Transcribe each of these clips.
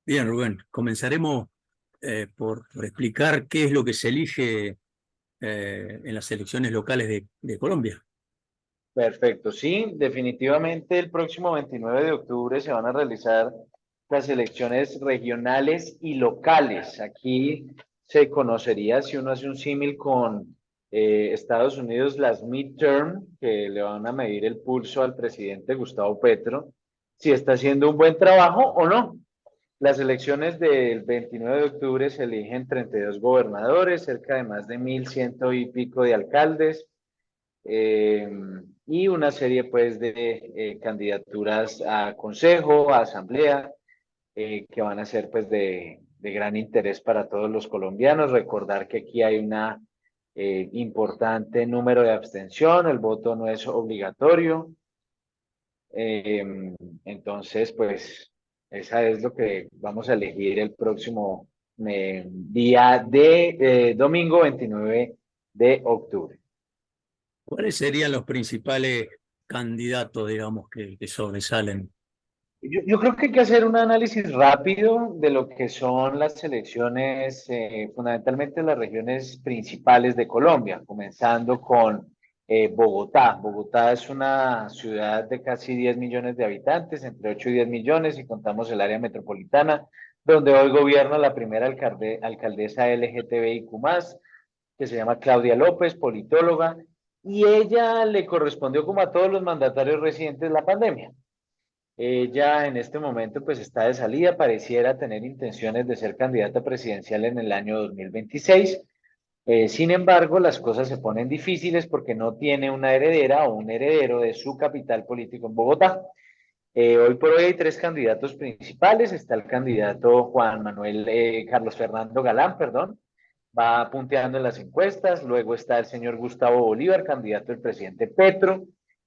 Bien, Rubén, comenzaremos por explicar qué es lo que se elige en las elecciones locales de Colombia. Perfecto, sí, definitivamente el próximo 29 de octubre se van a realizar las elecciones regionales y locales. Aquí se conocería, si uno hace un símil con Estados Unidos, las midterm, que le van a medir el pulso al presidente Gustavo Petro, si está haciendo un buen trabajo o no. Las elecciones del 29 de octubre se eligen 32 gobernadores, cerca de más de 1.100 y pico de alcaldes, eh, y una serie pues de candidaturas a consejo, a asamblea, que van a ser pues de gran interés para todos los colombianos. Recordar que aquí hay una importante número de abstención, el voto no es obligatorio. eh, entonces pues esa es lo que vamos a elegir el próximo día de domingo 29 de octubre. ¿Cuáles serían los principales candidatos, digamos, que sobresalen? Yo creo que hay que hacer un análisis rápido de lo que son las elecciones, fundamentalmente las regiones principales de Colombia, comenzando con Bogotá. Bogotá es una ciudad de casi 10 millones de habitantes, entre 8 y 10 millones, y contamos el área metropolitana, donde hoy gobierna la primera alcaldesa LGTBIQ+, que se llama Claudia López, politóloga, y ella le correspondió, como a todos los mandatarios recientes, la pandemia. Ella en este momento pues está de salida, pareciera tener intenciones de ser candidata presidencial en el año 2026. Sin embargo, las cosas se ponen difíciles porque no tiene una heredera o un heredero de su capital político en Bogotá. Hoy por hoy hay tres candidatos principales. Está el candidato Carlos Fernando Galán, perdón, va punteando en las encuestas. Luego está el señor Gustavo Bolívar, candidato del presidente Petro.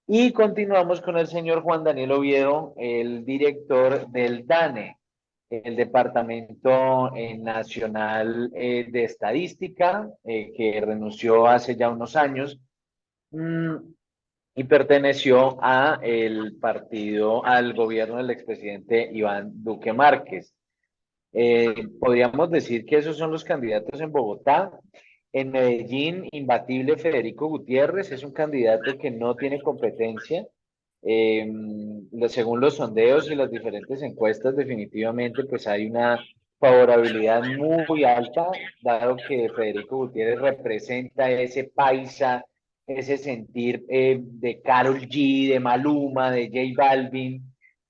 Y continuamos con el señor Juan Daniel Oviedo, el director del DANE, el Departamento Nacional de Estadística, que renunció hace ya unos años, mm, y perteneció al gobierno del expresidente Iván Duque Márquez. Podríamos decir que esos son los candidatos en Bogotá. En Medellín, imbatible Federico Gutiérrez es un candidato que no tiene competencia. Eh, Según los sondeos y las diferentes encuestas, definitivamente pues hay una favorabilidad muy alta, dado que Federico Gutiérrez representa ese paisa, ese sentir de Karol G, de Maluma, de J Balvin.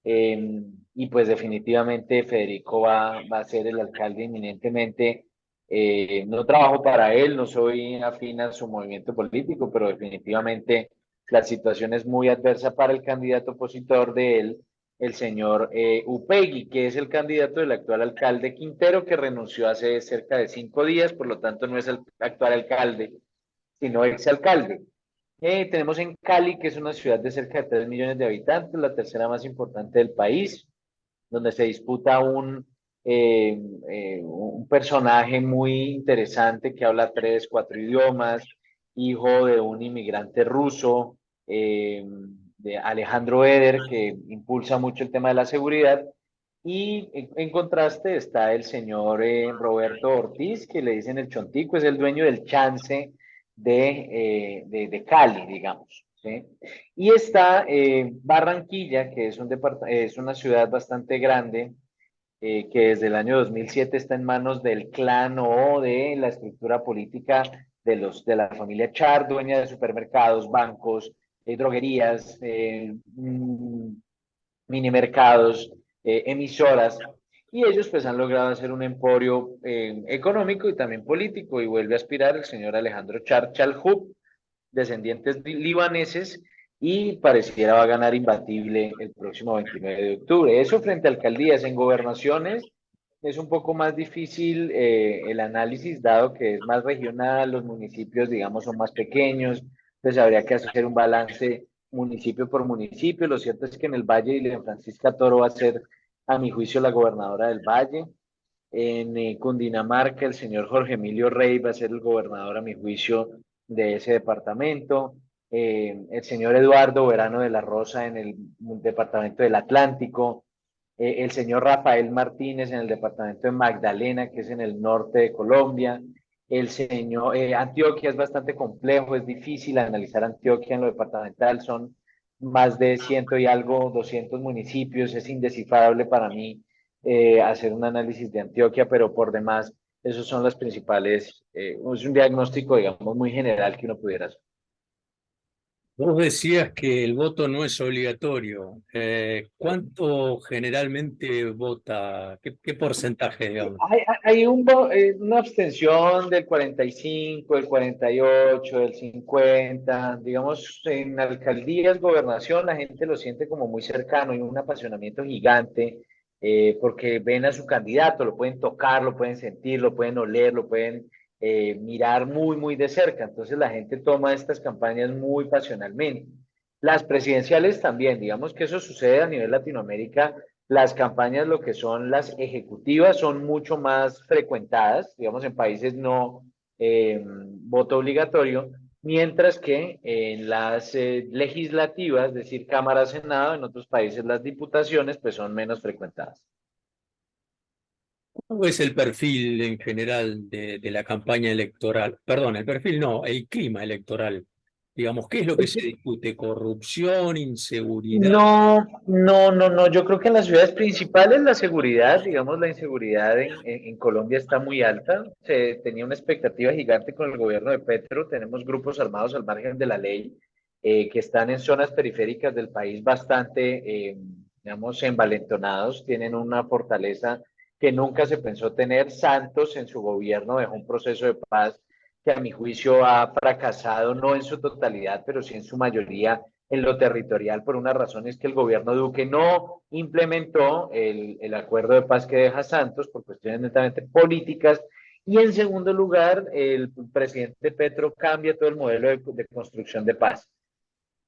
Y pues definitivamente Federico va a ser el alcalde inminentemente. No trabajo para él, no soy afín a su movimiento político, pero definitivamente la situación es muy adversa para el candidato opositor de él, el señor Upegui, que es el candidato del actual alcalde Quintero, que renunció hace cerca de 5 días, por lo tanto no es el actual alcalde, sino exalcalde. Tenemos en Cali, que es una ciudad de cerca de 3 millones de habitantes, la tercera más importante del país, donde se disputa un personaje muy interesante que habla tres, cuatro idiomas, hijo de un inmigrante ruso, de Alejandro Eder, que impulsa mucho el tema de la seguridad. Y en contraste está el señor Roberto Ortiz, que le dicen el Chontico, es el dueño del Chance de Cali, digamos. ¿Sí? Y está Barranquilla, que es una ciudad bastante grande, que desde el año 2007 está en manos del clan o de la estructura política de la familia Char, dueña de supermercados, bancos, droguerías, mini mercados, emisoras. Y ellos pues han logrado hacer un emporio económico y también político, y vuelve a aspirar el señor Alejandro Char Chalhub, descendientes libaneses, y pareciera va a ganar imbatible el próximo 29 de octubre. Eso frente a alcaldías. En gobernaciones es un poco más difícil el análisis, dado que es más regional, los municipios, digamos, son más pequeños, entonces habría que hacer un balance municipio por municipio. Lo cierto es que en el Valle, Dilian Francisca Toro va a ser, a mi juicio, la gobernadora del Valle. En Cundinamarca, el señor Jorge Emilio Rey va a ser el gobernador, a mi juicio, de ese departamento. el señor Eduardo Verano de la Rosa en el departamento del Atlántico, el señor Rafael Martínez en el departamento de Magdalena, que es en el norte de Colombia. El señor Antioquia es bastante complejo, es difícil analizar Antioquia en lo departamental, son más de ciento y algo, 200 municipios, es indescifrable para mí hacer un análisis de Antioquia, pero por demás, esos son las principales, es un diagnóstico, digamos, muy general que uno pudiera hacer. Vos decías que el voto no es obligatorio. ¿Cuánto generalmente vota? ¿Qué porcentaje, digamos? Hay una abstención del 45, del 48, del 50, digamos, en alcaldías, gobernación, la gente lo siente como muy cercano y un apasionamiento gigante, porque ven a su candidato, lo pueden tocar, lo pueden sentir, lo pueden oler, lo pueden mirar muy, muy de cerca. Entonces la gente toma estas campañas muy pasionalmente. Las presidenciales también, digamos que eso sucede a nivel Latinoamérica. Las campañas, lo que son las ejecutivas, son mucho más frecuentadas, digamos, en países no voto obligatorio, mientras que en las legislativas, es decir, Cámara, Senado, en otros países las diputaciones, pues son menos frecuentadas. ¿Cómo es el perfil en general de la campaña electoral? Perdón, el perfil no, el clima electoral. Digamos, ¿qué es lo que se discute? ¿Corrupción, inseguridad? No. Yo creo que en las ciudades principales la seguridad, digamos, la inseguridad en Colombia está muy alta. Se tenía una expectativa gigante con el gobierno de Petro. Tenemos grupos armados al margen de la ley que están en zonas periféricas del país bastante, digamos, envalentonados. Tienen una fortaleza que nunca se pensó tener. Santos en su gobierno dejó un proceso de paz que a mi juicio ha fracasado, no en su totalidad, pero sí en su mayoría en lo territorial por una razón es que el gobierno Duque no implementó el acuerdo de paz que deja Santos por cuestiones netamente políticas y en segundo lugar el presidente Petro cambia todo el modelo de construcción de paz.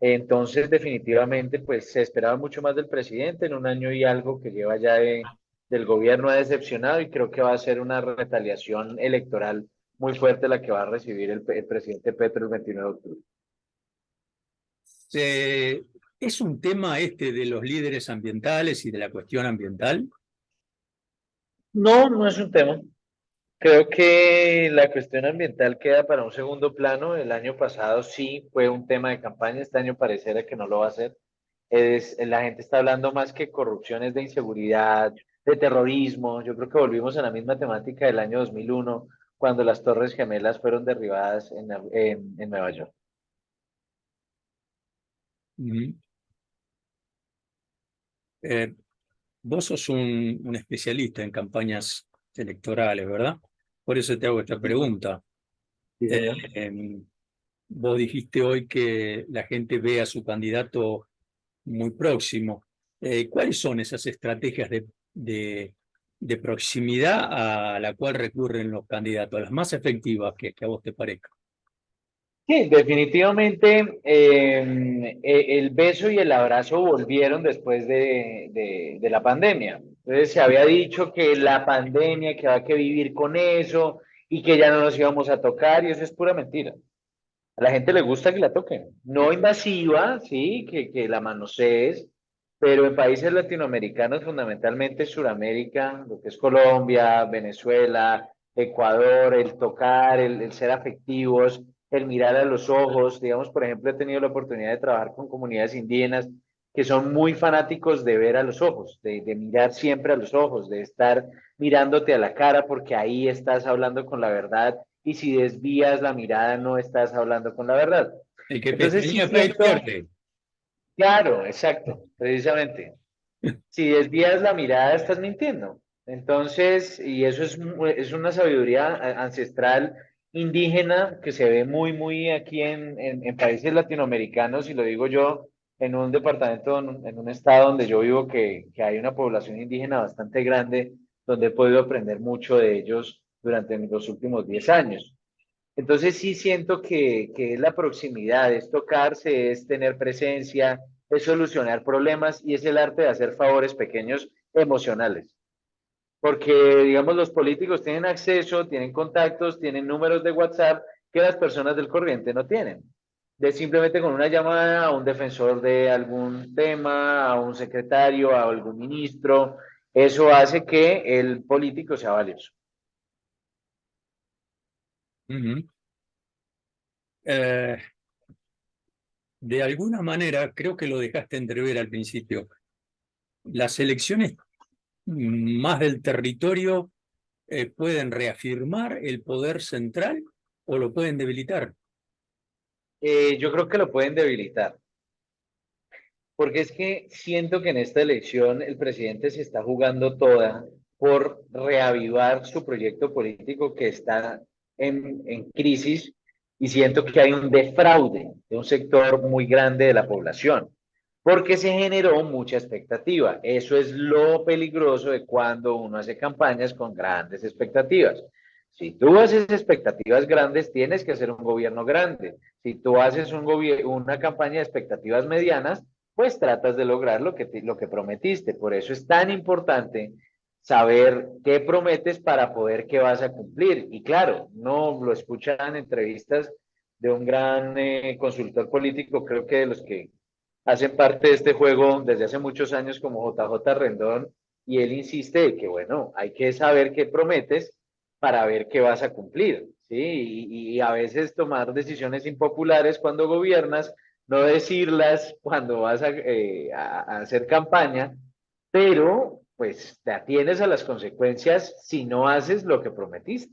Entonces definitivamente pues se esperaba mucho más del presidente en un año y algo que lleva ya del gobierno ha decepcionado y creo que va a ser una retaliación electoral muy fuerte la que va a recibir el presidente Petro el 29 de octubre. Eh, ¿Es un tema este de los líderes ambientales y de la cuestión ambiental? No, no es un tema. Creo que la cuestión ambiental queda para un segundo plano. El año pasado sí fue un tema de campaña, este año pareciera que no lo va a ser. La gente está hablando más que corrupciones de inseguridad, de terrorismo. Yo creo que volvimos a la misma temática del año 2001, cuando las Torres Gemelas fueron derribadas en Nueva York. Ujú. Eh, Vos sos un especialista en campañas electorales, ¿verdad? Por eso te hago esta pregunta. Sí, Eh, señor. em, Vos dijiste hoy que la gente ve a su candidato muy próximo. ¿Cuáles son esas estrategias de proximidad a la cual recurren los candidatos, las más efectivas que a vos te parezca? Sí, definitivamente el beso y el abrazo volvieron después de la pandemia. Entonces se había dicho que la pandemia, que había que vivir con eso y que ya no nos íbamos a tocar y eso es pura mentira. A la gente le gusta que la toquen. No invasiva, sí, que la manosees, pero en países latinoamericanos, fundamentalmente Suramérica, lo que es Colombia, Venezuela, Ecuador, el tocar, el ser afectivos, el mirar a los ojos. Digamos, por ejemplo, he tenido la oportunidad de trabajar con comunidades indígenas que son muy fanáticos de ver a los ojos, de mirar siempre a los ojos, de estar mirándote a la cara porque ahí estás hablando con la verdad y si desvías la mirada no estás hablando con la verdad. El que Entonces sí pestañea siento, pierde. claro, exacto, precisamente. Si desvías la mirada estás mintiendo. Entonces, y eso es una sabiduría ancestral indígena que se ve muy, muy aquí en países latinoamericanos, y lo digo yo, en un departamento, en un estado donde yo vivo, que hay una población indígena bastante grande, donde he podido aprender mucho de ellos durante los últimos 10 años. Entonces sí siento que es la proximidad, es tocarse, es tener presencia, es solucionar problemas y es el arte de hacer favores pequeños emocionales. Porque, digamos, los políticos tienen acceso, tienen contactos, tienen números de WhatsApp que las personas del corriente no tienen. de simplemente con una llamada a un defensor de algún tema, a un secretario, a algún ministro. Eso hace que el político sea valioso. Ujú. Eh, de alguna manera, creo que lo dejaste entrever al principio, las elecciones más del territorio pueden reafirmar el poder central o lo pueden debilitar. Yo creo que lo pueden debilitar, porque es que siento que en esta elección el presidente se está jugando toda por reavivar su proyecto político que está en crisis, y siento que hay un defraude de un sector muy grande de la población, porque se generó mucha expectativa. Eso es lo peligroso de cuando uno hace campañas con grandes expectativas. Si tú haces expectativas grandes, tienes que hacer un gobierno grande. Si tú haces una campaña de expectativas medianas, pues tratas de lograr lo que prometiste. Por eso es tan importante saber qué prometes para poder qué vas a cumplir. Y claro, no lo escuchan en entrevistas de un gran consultor político, creo que de los que hacen parte de este juego desde hace muchos años como JJ Rendón, y él insiste de que, bueno, hay que saber qué prometes para ver qué vas a cumplir, ¿sí? Y a veces tomar decisiones impopulares cuando gobiernas, no decirlas cuando vas a hacer campaña, pero pues te atienes a las consecuencias si no haces lo que prometiste.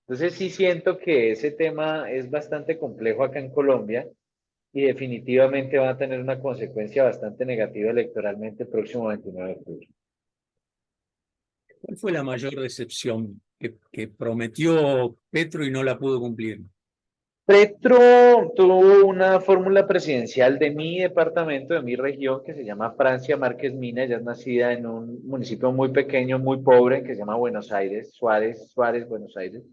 Entonces sí siento que ese tema es bastante complejo acá en Colombia y definitivamente va a tener una consecuencia bastante negativa electoralmente el próximo 29 de octubre. ¿Cuál fue la mayor decepción que prometió Petro y no la pudo cumplir? Petro tuvo una fórmula presidencial de mi departamento, de mi región, que se llama Francia Márquez Mina. Ella es nacida en un municipio muy pequeño, muy pobre, que se llama Buenos Aires, Suárez, Buenos Aires.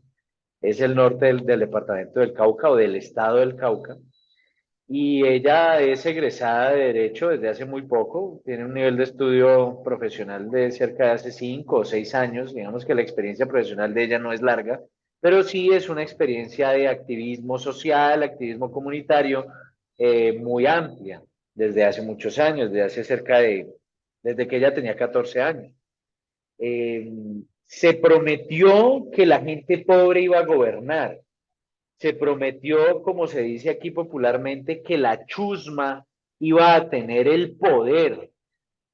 Es el norte del departamento del Cauca o del estado del Cauca. Y ella es egresada de Derecho desde hace muy poco, tiene un nivel de estudio profesional de cerca de hace 5 o 6 años, digamos que la experiencia profesional de ella no es larga, pero sí es una experiencia de activismo social, activismo comunitario muy amplia, desde hace muchos años, desde que ella tenía 14 años. Eh, Se prometió que la gente pobre iba a gobernar, se prometió, como se dice aquí popularmente, que la chusma iba a tener el poder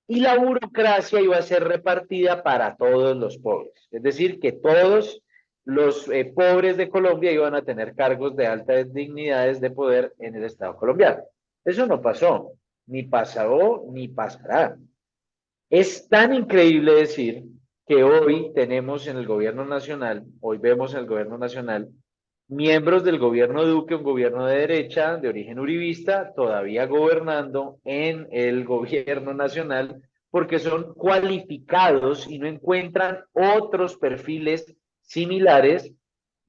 y la burocracia iba a ser repartida para todos los pobres. Es decir, que todos los pobres de Colombia iban a tener cargos de altas dignidades de poder en el Estado colombiano. Eso no pasó, ni pasó, ni pasará. Es tan increíble decir que hoy tenemos en el gobierno nacional, hoy vemos en el gobierno nacional, miembros del gobierno Duque, un gobierno de derecha, de origen uribista, todavía gobernando en el gobierno nacional, porque son cualificados y no encuentran otros perfiles similares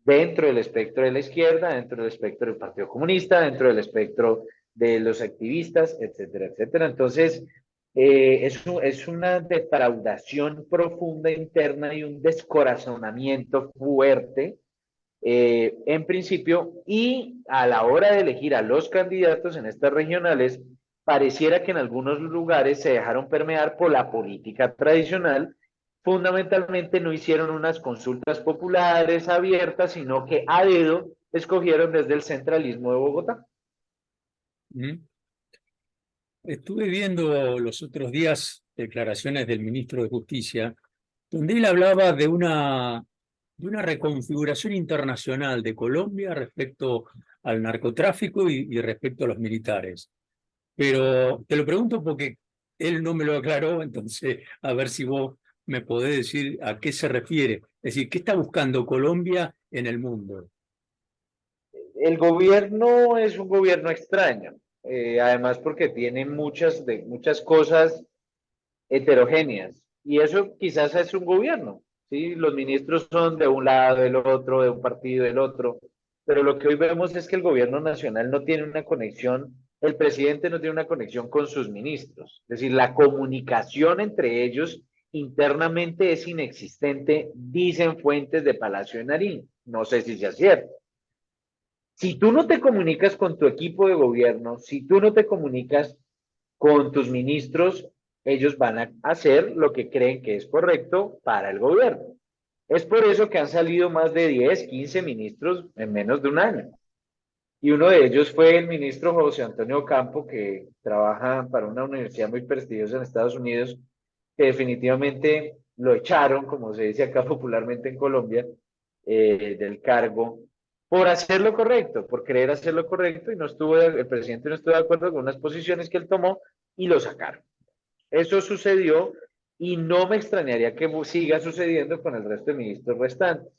dentro del espectro de la izquierda, dentro del espectro del Partido Comunista, dentro del espectro de los activistas, etcétera, etcétera. Entonces, es una defraudación profunda interna y un descorazonamiento fuerte en principio, y a la hora de elegir a los candidatos en estas regionales, pareciera que en algunos lugares se dejaron permear por la política tradicional. Fundamentalmente no hicieron unas consultas populares abiertas, sino que a dedo escogieron desde el centralismo de Bogotá. ¿Mm? Estuve viendo los otros días declaraciones del ministro de Justicia, donde él hablaba de una reconfiguración internacional de Colombia respecto al narcotráfico y respecto a los militares. Pero te lo pregunto porque él no me lo aclaró, entonces a ver si vos me podés decir a qué se refiere. Es decir, ¿qué está buscando Colombia en el mundo? El gobierno es un gobierno extraño, además porque tiene muchas cosas heterogéneas. Y eso quizás es un gobierno, ¿sí? Los ministros son de un lado, del otro, de un partido, del otro. Pero lo que hoy vemos es que el gobierno nacional no tiene una conexión, el presidente no tiene una conexión con sus ministros. Es decir, la comunicación entre ellos internamente es inexistente, dicen fuentes de Palacio de Nariño. No sé si sea cierto. Si tú no te comunicas con tu equipo de gobierno, si tú no te comunicas con tus ministros, ellos van a hacer lo que creen que es correcto para el gobierno. Es por eso que han salido más de 10, 15 ministros en menos de un año. Y uno de ellos fue el ministro José Antonio Campo, que trabaja para una universidad muy prestigiosa en Estados Unidos, que definitivamente lo echaron, como se dice acá popularmente en Colombia, del cargo, por hacer lo correcto, por querer hacer lo correcto, y no estuvo, el presidente no estuvo de acuerdo con unas posiciones que él tomó y lo sacaron. Eso sucedió y no me extrañaría que siga sucediendo con el resto de ministros restantes.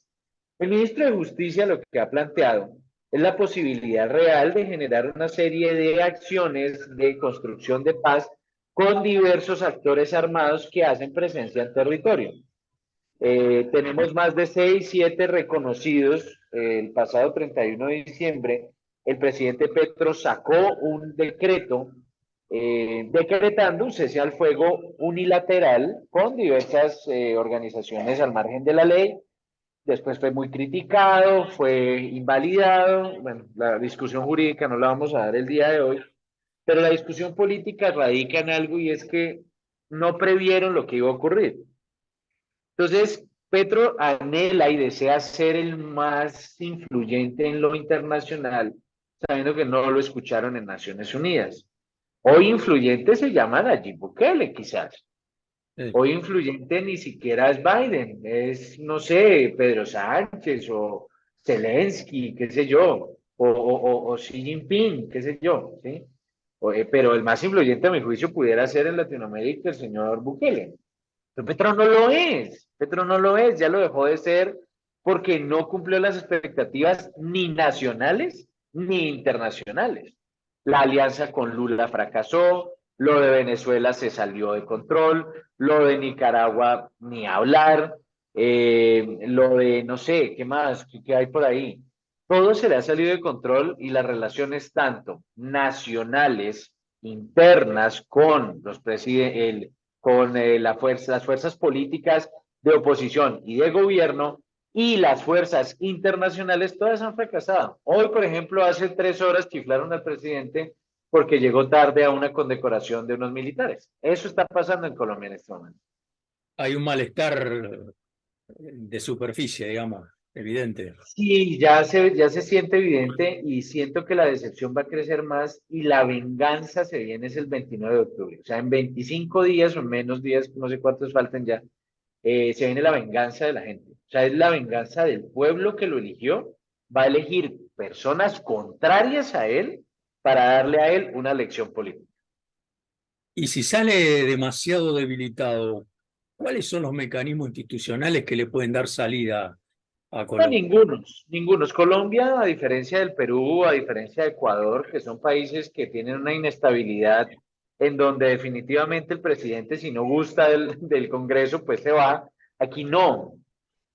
El ministro de Justicia lo que ha planteado es la posibilidad real de generar una serie de acciones de construcción de paz con diversos actores armados que hacen presencia en territorio. Tenemos más de 6, 7 reconocidos. El pasado 31 de diciembre, el presidente Petro sacó un decreto decretando un cese al fuego unilateral con diversas organizaciones al margen de la ley. Después fue muy criticado, fue invalidado. Bueno, la discusión jurídica no la vamos a dar el día de hoy, pero la discusión política radica en algo y es que no previeron lo que iba a ocurrir. Entonces, Petro anhela y desea ser el más influyente en lo internacional, sabiendo que no lo escucharon en Naciones Unidas. Hoy influyente se llama Nayib Bukele, quizás. Hoy influyente ni siquiera es Biden, es, no sé, Pedro Sánchez o Zelensky, qué sé yo, o Xi Jinping, qué sé yo, ¿sí? Pero el más influyente, a mi juicio, pudiera ser en Latinoamérica el señor Bukele. Pero Petro no lo es, Petro no lo es, ya lo dejó de ser porque no cumplió las expectativas ni nacionales ni internacionales. La alianza con Lula fracasó, lo de Venezuela se salió de control, lo de Nicaragua ni hablar, lo de no sé, ¿qué más? ¿Qué hay por ahí? Todo se le ha salido de control y las relaciones tanto nacionales, internas con los presidentes, con las fuerzas políticas de oposición y de gobierno y las fuerzas internacionales, todas han fracasado. Hoy, por ejemplo, hace 3 horas chiflaron al presidente porque llegó tarde a una condecoración de unos militares. Eso está pasando en Colombia en este momento. Hay un malestar de superficie, digamos, evidente. Sí, ya se siente evidente y siento que la decepción va a crecer más y la venganza se viene es el 29 de octubre. O sea, en 25 días o en menos días, no sé cuántos faltan ya, se viene la venganza de la gente. O sea, es la venganza del pueblo que lo eligió. Va a elegir personas contrarias a él para darle a él una lección política. Y si sale demasiado debilitado, ¿cuáles son los mecanismos institucionales que le pueden dar salida a No, Colombia? ningunos. Colombia, a diferencia del Perú, a diferencia de Ecuador, que son países que tienen una inestabilidad en donde definitivamente el presidente, si no gusta del Congreso, pues se va. Aquí no.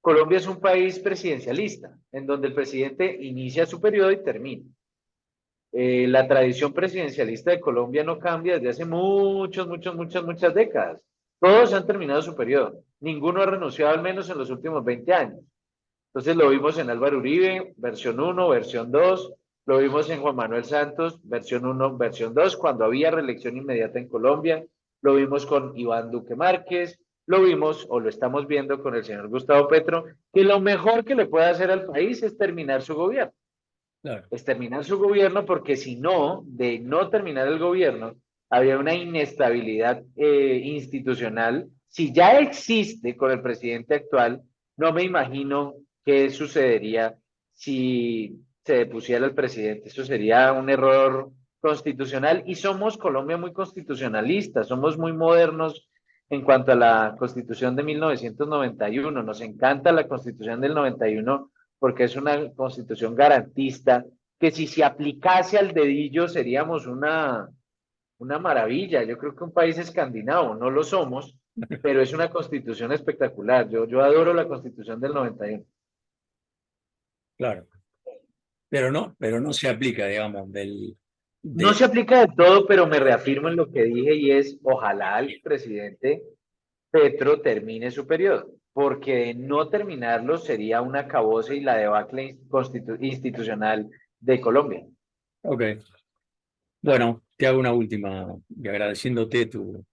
Colombia es un país presidencialista, en donde el presidente inicia su periodo y termina. La tradición presidencialista de Colombia no cambia desde hace muchas décadas. Todos han terminado su periodo. Ninguno ha renunciado al menos en los últimos 20 años. Entonces lo vimos en Álvaro Uribe, versión 1, versión 2. Lo vimos en Juan Manuel Santos, versión 1, versión 2, cuando había reelección inmediata en Colombia. Lo vimos con Iván Duque Márquez. Lo vimos o lo estamos viendo con el señor Gustavo Petro, que lo mejor que le puede hacer al país es terminar su gobierno. Claro. Es terminar su gobierno porque si no, de no terminar el gobierno, había una inestabilidad institucional. Si ya existe con el presidente actual, no me imagino qué sucedería si se depusiera el presidente. Eso sería un error constitucional y somos Colombia muy constitucionalista, somos muy modernos en cuanto a la constitución de 1991. Nos encanta la constitución del 91 porque es una constitución garantista que si se aplicase al dedillo seríamos una maravilla. Yo creo que un país escandinavo, no lo somos, pero es una constitución espectacular. Yo adoro la constitución del 91. Claro, pero no se aplica, digamos, No de, se aplica de todo, pero me reafirmo en lo que dije y es, ojalá el presidente Petro termine su periodo, porque de no terminarlo sería un acabose y la debacle institucional de Colombia. Ok. Bueno, te hago una última y agradeciéndote tu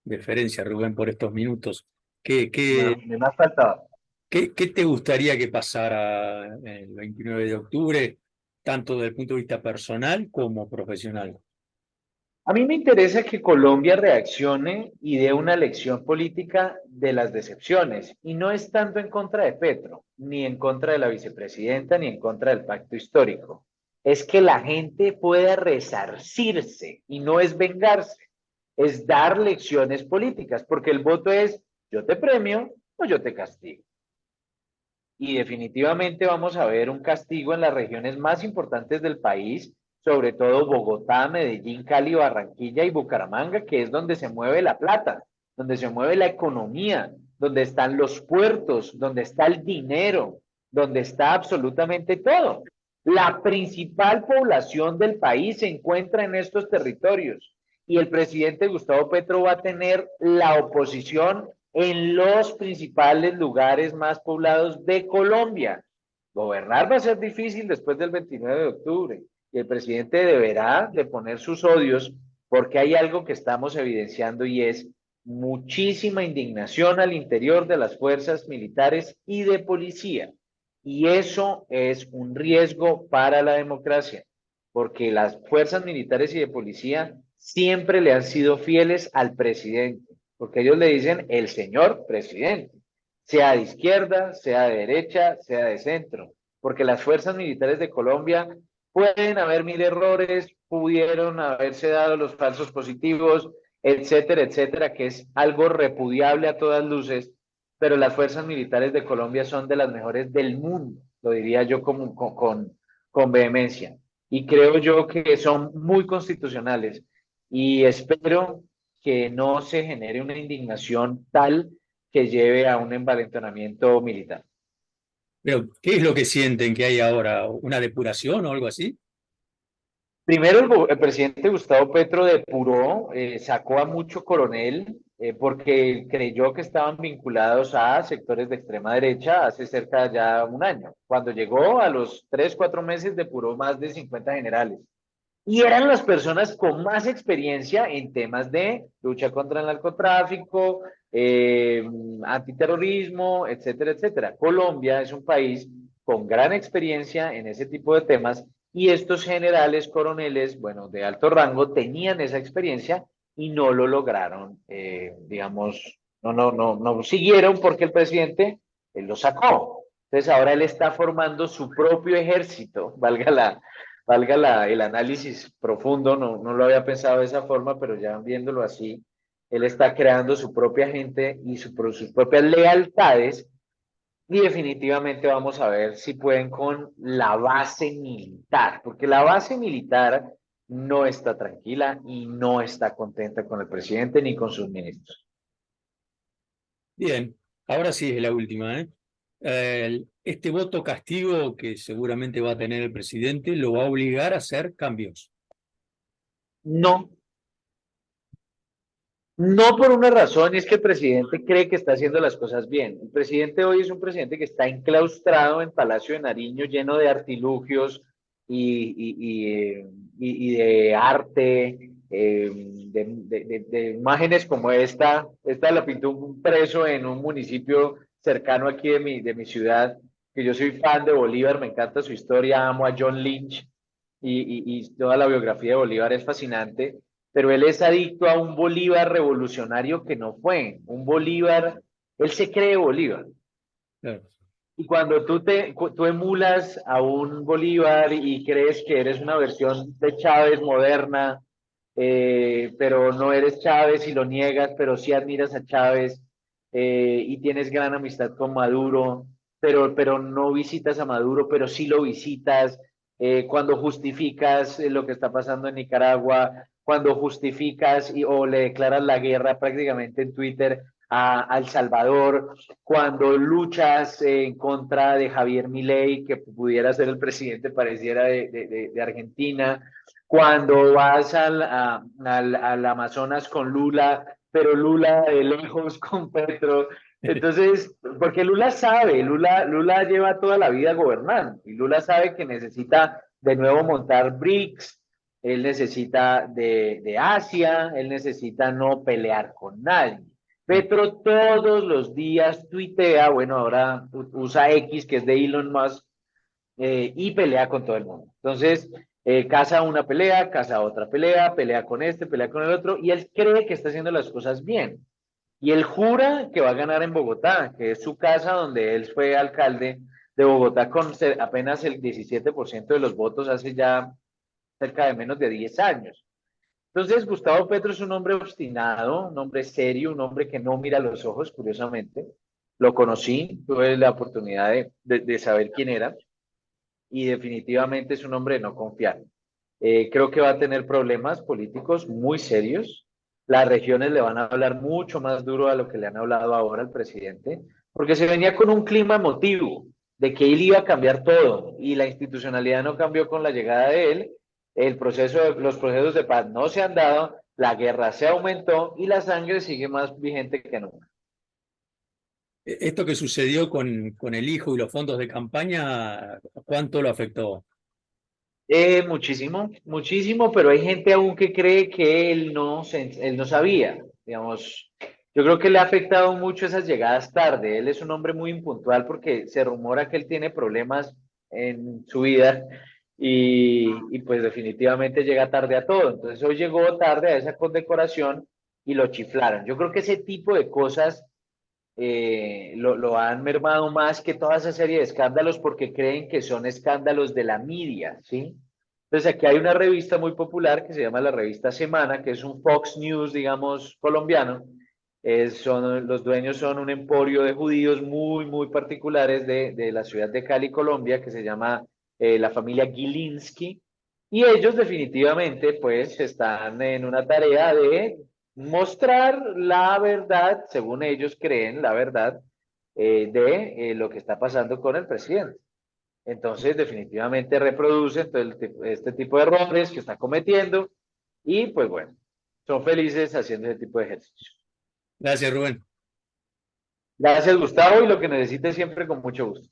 deferencia, Rubén, por estos minutos. ¿Qué, qué, Me ha faltado. qué te gustaría que pasara el 29 de octubre, tanto desde el punto de vista personal como profesional? A mí me interesa que Colombia reaccione y dé una lección política de las decepciones, y no es tanto en contra de Petro, ni en contra de la vicepresidenta, ni en contra del pacto histórico. Es que la gente pueda resarcirse y no es vengarse, es dar lecciones políticas, porque el voto es yo te premio o yo te castigo. Y definitivamente vamos a ver un castigo en las regiones más importantes del país, sobre todo Bogotá, Medellín, Cali, Barranquilla y Bucaramanga, que es donde se mueve la plata, donde se mueve la economía, donde están los puertos, donde está el dinero, donde está absolutamente todo. La principal población del país se encuentra en estos territorios y el presidente Gustavo Petro va a tener la oposición en los principales lugares más poblados de Colombia. Gobernar va a ser difícil después del 29 de octubre y el presidente deberá de poner sus odios porque hay algo que estamos evidenciando y es muchísima indignación al interior de las fuerzas militares y de policía. Y eso es un riesgo para la democracia, porque las fuerzas militares y de policía siempre le han sido fieles al presidente, porque ellos le dicen el señor presidente, sea de izquierda, sea de derecha, sea de centro, porque las fuerzas militares de Colombia pueden haber mil errores, pudieron haberse dado los falsos positivos, etcétera, etcétera, que es algo repudiable a todas luces, pero las fuerzas militares de Colombia son de las mejores del mundo, lo diría yo con vehemencia. Y creo yo que son muy constitucionales y espero que no se genere una indignación tal que lleve a un envalentonamiento militar. Pero, ¿qué es lo que sienten que hay ahora? ¿Una depuración o algo así? Primero, el presidente Gustavo Petro depuró, sacó a mucho coronel porque creyó que estaban vinculados a sectores de extrema derecha hace cerca de ya un año. Cuando llegó a los 3, 4 meses, depuró más de 50 generales. Y eran las personas con más experiencia en temas de lucha contra el narcotráfico, antiterrorismo, etcétera, etcétera. Colombia es un país con gran experiencia en ese tipo de temas y estos generales, coroneles, bueno, de alto rango, tenían esa experiencia y no lo lograron, digamos, no siguieron porque el presidente él lo sacó. Entonces ahora él está formando su propio ejército, el análisis profundo, no lo había pensado de esa forma, pero ya viéndolo así, él está creando su propia gente y sus propias lealtades y definitivamente vamos a ver si pueden con la base militar, porque la base militar no está tranquila y no está contenta con el presidente ni con sus ministros. Bien, ahora sí es la última, ¿eh? Este voto castigo que seguramente va a tener el presidente lo va a obligar a hacer cambios. No, no por una razón, y es que el presidente cree que está haciendo las cosas bien. El presidente hoy es un presidente que está enclaustrado en Palacio de Nariño, lleno de artilugios y de arte, de imágenes como esta. Esta la pintó un preso en un municipio cercano aquí de mi ciudad, que yo soy fan de Bolívar, me encanta su historia, amo a John Lynch y toda la biografía de Bolívar es fascinante, pero él es adicto a un Bolívar revolucionario que no fue, un Bolívar, él se cree Bolívar. Claro. Y cuando tú emulas a un Bolívar y crees que eres una versión de Chávez moderna, pero no eres Chávez y lo niegas, pero sí admiras a Chávez y tienes gran amistad con Maduro, pero no visitas a Maduro, pero sí lo visitas, cuando justificas lo que está pasando en Nicaragua, cuando justificas o le declaras la guerra prácticamente en Twitter a El Salvador, cuando luchas en contra de Javier Milei, que pudiera ser el presidente, pareciera, de Argentina, cuando vas al Amazonas con Lula, pero Lula de lejos con Petro. Entonces, porque Lula sabe, Lula lleva toda la vida gobernando y Lula sabe que necesita de nuevo montar BRICS, él necesita de Asia, él necesita no pelear con nadie. Petro todos los días tuitea, bueno, ahora usa X, que es de Elon Musk, y pelea con todo el mundo. Entonces, casa una pelea, casa otra pelea, pelea con este, pelea con el otro, y él cree que está haciendo las cosas bien. Y él jura que va a ganar en Bogotá, que es su casa donde él fue alcalde de Bogotá con apenas el 17% de los votos hace ya cerca de menos de 10 años. Entonces, Gustavo Petro es un hombre obstinado, un hombre serio, un hombre que no mira a los ojos, curiosamente. Lo conocí, tuve la oportunidad de saber quién era y definitivamente es un hombre de no confiar. Creo que va a tener problemas políticos muy serios. Las regiones le van a hablar mucho más duro a lo que le han hablado ahora al presidente, porque se venía con un clima emotivo de que él iba a cambiar todo y la institucionalidad no cambió con la llegada de él. Los procesos de paz no se han dado, la guerra se aumentó y la sangre sigue más vigente que nunca. Esto que sucedió con el hijo y los fondos de campaña, ¿cuánto lo afectó? Muchísimo, muchísimo, pero hay gente aún que cree que él no sabía. Digamos, yo creo que le ha afectado mucho esas llegadas tarde. Él es un hombre muy impuntual porque se rumora que él tiene problemas en su vida y pues definitivamente llega tarde a todo. Entonces hoy llegó tarde a esa condecoración y lo chiflaron. Yo creo que ese tipo de cosas lo han mermado más que toda esa serie de escándalos porque creen que son escándalos de la media, ¿sí? Entonces aquí hay una revista muy popular que se llama la revista Semana, que es un Fox News, digamos, colombiano. Los dueños son un emporio de judíos muy, muy particulares de la ciudad de Cali, Colombia, que se llama la familia Gilinski. Y ellos definitivamente pues están en una tarea de mostrar la verdad, según ellos creen, la verdad de lo que está pasando con el presidente. Entonces, definitivamente reproducen este tipo de errores que está cometiendo y pues bueno, son felices haciendo ese tipo de ejercicio. Gracias, Rubén. Gracias, Gustavo, y lo que necesite siempre con mucho gusto.